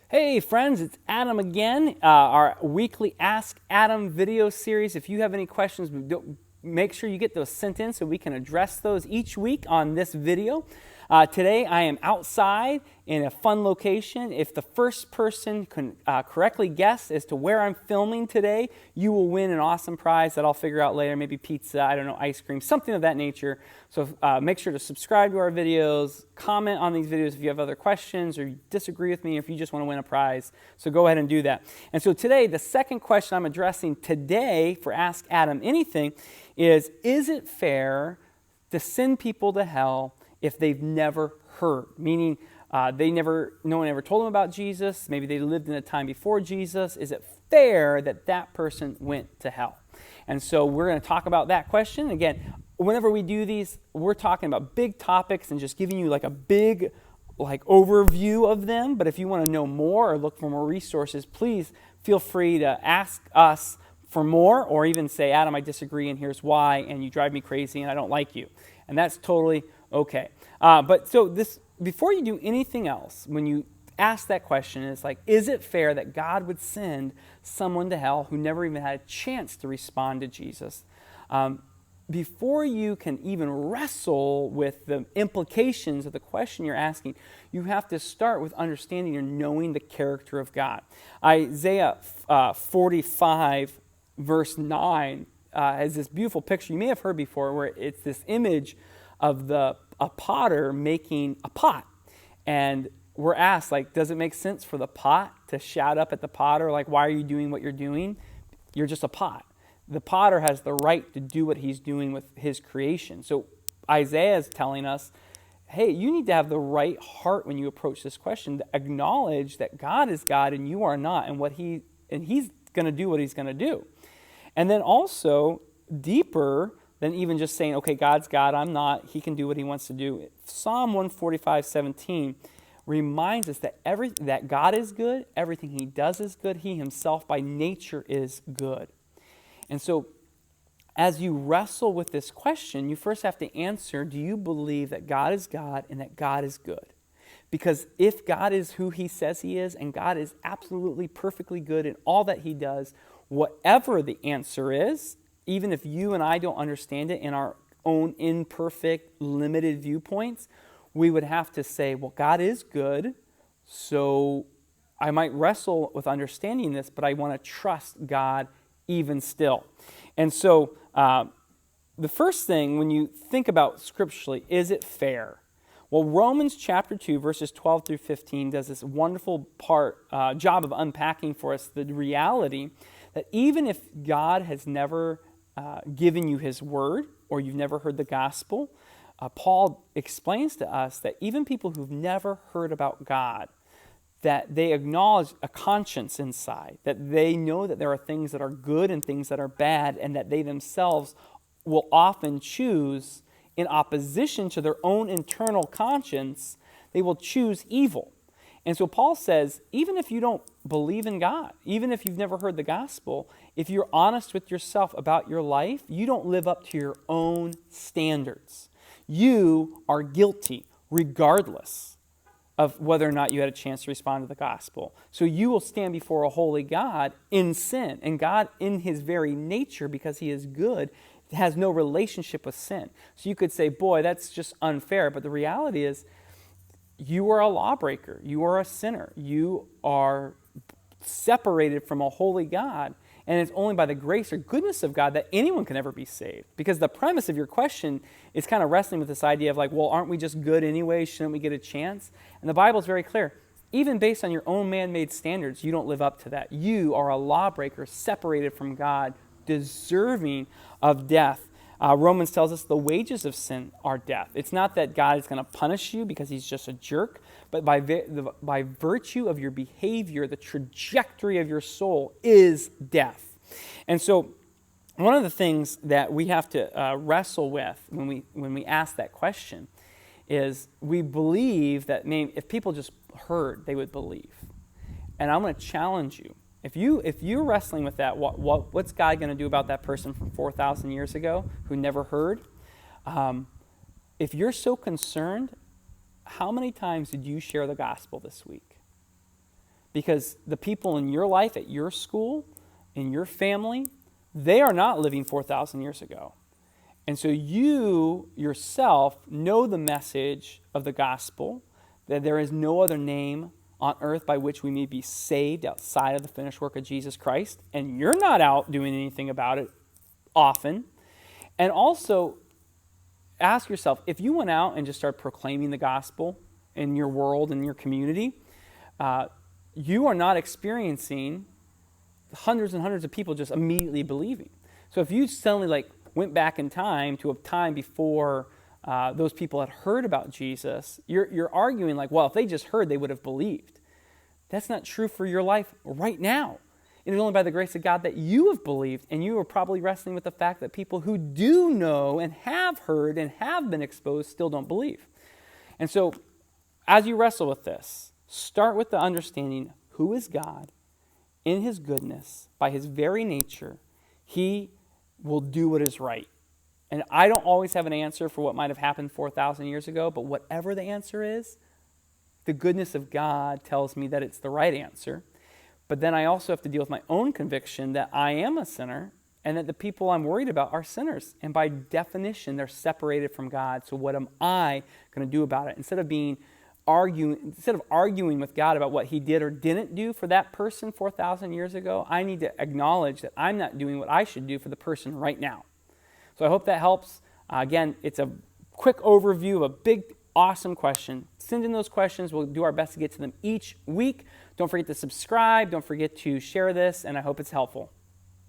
Hey friends, it's Adam again. Our weekly Ask Adam video series. If you have any questions, make sure you get those sent in so we can address those each week on this video. Today I am outside in a fun location. If the first person can correctly guess as to where I'm filming today, you will win an awesome prize that I'll figure out later. Maybe pizza, I don't know, ice cream, something of that nature. So make sure to subscribe to our videos, comment on these videos if you have other questions or you disagree with me, if you just want to win a prize. So go ahead and do that. And so today, the second question I'm addressing today for Ask Adam Anything is it fair to send people to hell if they've never heard? Meaning no one ever told them about Jesus. Maybe they lived in a time before Jesus. Is it fair that that person went to hell? And so we're going to talk about that question. Again, whenever we do these, we're talking about big topics and just giving you like a big overview of them. But if you want to know more or look for more resources, please feel free to ask us for more, or even say, Adam, I disagree and here's why, and you drive me crazy and I don't like you. And that's totally okay. But before you do anything else, when you ask that question, it's like, is it fair that God would send someone to hell who never even had a chance to respond to Jesus? Before you can even wrestle with the implications of the question you're asking, you have to start with understanding and knowing the character of God. Isaiah 45, verse 9, has this beautiful picture you may have heard before, where it's this image of a potter making a pot. And we're asked, does it make sense for the pot to shout up at the potter, why are you doing what you're doing? You're just a pot. The potter has the right to do what he's doing with his creation. So Isaiah is telling us, hey, you need to have the right heart when you approach this question, to acknowledge that God is God and you are not, and he's going to do what he's going to do. And then also, deeper than even just saying, okay, God's God, I'm not, he can do what he wants to do. Psalm 145:17 reminds us that God is good, everything he does is good, he himself by nature is good. And so, as you wrestle with this question, you first have to answer, do you believe that God is God and that God is good? Because if God is who he says he is, and God is absolutely perfectly good in all that he does, whatever the answer is, even if you and I don't understand it in our own imperfect, limited viewpoints, we would have to say, well, God is good, so I might wrestle with understanding this, but I want to trust God even still. And so the first thing, when you think about scripturally, is it fair? Well, Romans chapter 2, verses 12 through 15 does this wonderful job of unpacking for us the reality that even if God has never given you his word, or you've never heard the gospel, Paul explains to us that even people who've never heard about God, that they acknowledge a conscience inside, that they know that there are things that are good and things that are bad, and that they themselves will often choose, in opposition to their own internal conscience, they will choose evil. And so Paul says, even if you don't believe in God, even if you've never heard the gospel, if you're honest with yourself about your life, you don't live up to your own standards. You are guilty regardless of whether or not you had a chance to respond to the gospel. So you will stand before a holy God in sin. And God, in his very nature, because he is good, has no relationship with sin. So you could say, boy, that's just unfair. But the reality is, you are a lawbreaker. You are a sinner. You are separated from a holy God. And it's only by the grace or goodness of God that anyone can ever be saved. Because the premise of your question is kind of wrestling with this idea of well, aren't we just good anyway? Shouldn't we get a chance? And the Bible is very clear. Even based on your own man-made standards, you don't live up to that. You are a lawbreaker separated from God, deserving of death. Romans tells us the wages of sin are death. It's not that God is going to punish you because he's just a jerk, but by virtue of your behavior, the trajectory of your soul is death. And so one of the things that we have to wrestle with when we ask that question is we believe that if people just heard, they would believe. And I'm going to challenge you. If you're wrestling with that, what's God going to do about that person from 4,000 years ago who never heard? If you're so concerned, how many times did you share the gospel this week? because the people in your life, at your school, in your family, they are not living 4,000 years ago. And so you yourself know the message of the gospel, that there is no other name on earth by which we may be saved outside of the finished work of Jesus Christ. And you're not out doing anything about it often. And also, ask yourself, if you went out and just started proclaiming the gospel in your world, in your community, you are not experiencing hundreds and hundreds of people just immediately believing. So if you suddenly went back in time to a time before those people had heard about Jesus, you're arguing well, if they just heard, they would have believed. That's not true for your life right now. It is only by the grace of God that you have believed, and you are probably wrestling with the fact that people who do know and have heard and have been exposed still don't believe. And so, as you wrestle with this, start with the understanding who is God in his goodness, by his very nature. He will do what is right. And I don't always have an answer for what might have happened 4,000 years ago, but whatever the answer is, the goodness of God tells me that it's the right answer. But then I also have to deal with my own conviction that I am a sinner and that the people I'm worried about are sinners. And by definition, they're separated from God. So what am I going to do about it? Instead of arguing with God about what he did or didn't do for that person 4,000 years ago, I need to acknowledge that I'm not doing what I should do for the person right now. So I hope that helps. Again, it's a quick overview of a big, awesome question. Send in those questions. We'll do our best to get to them each week. Don't forget to subscribe. Don't forget to share this, and I hope it's helpful.